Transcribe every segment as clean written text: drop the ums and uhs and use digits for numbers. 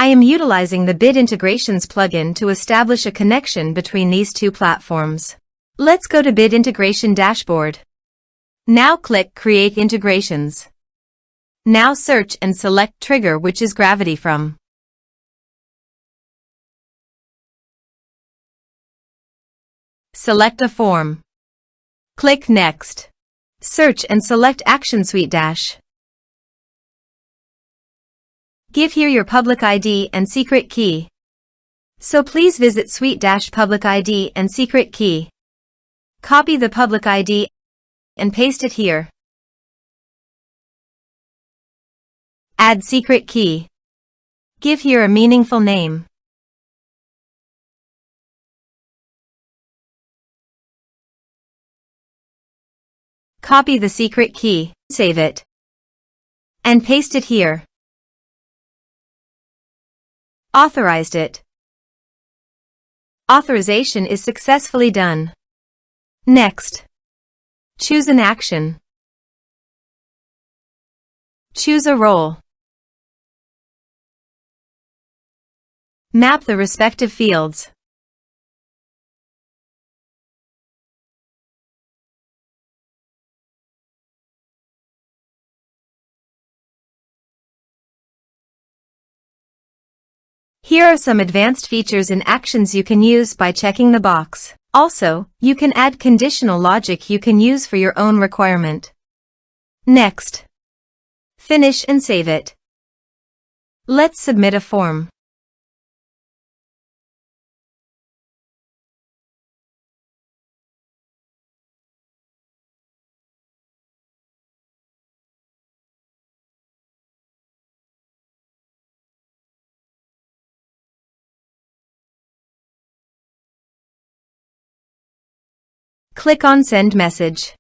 I am utilizing the Bit Integrations plugin to establish a connection between these two platforms. Let's go to Bit Integration Dashboard. Now click Create Integrations. Now search and select Trigger, which is Gravity from. Select a form. Click Next. Search and select Action SuiteDash. Give here your public ID and secret key. So please visit SuiteDash public ID and secret key. Copy the public ID and paste it here. Add secret key. Give here a meaningful name. Copy the secret key, save it, and paste it here. Authorized it. Authorization is successfully done. Next, choose an action. Choose a role. Map the respective fields. Here are some advanced features and actions you can use by checking the box. Also, you can add conditional logic you can use for your own requirement. Next, finish and save it. Let's submit a form. Click on Send Message.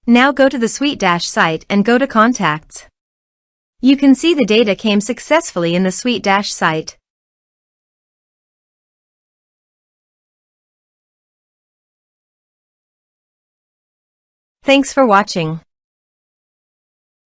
Now go to the SuiteDash site and go to Contacts. You can see the data came successfully in the SuiteDash site. Thanks for watching.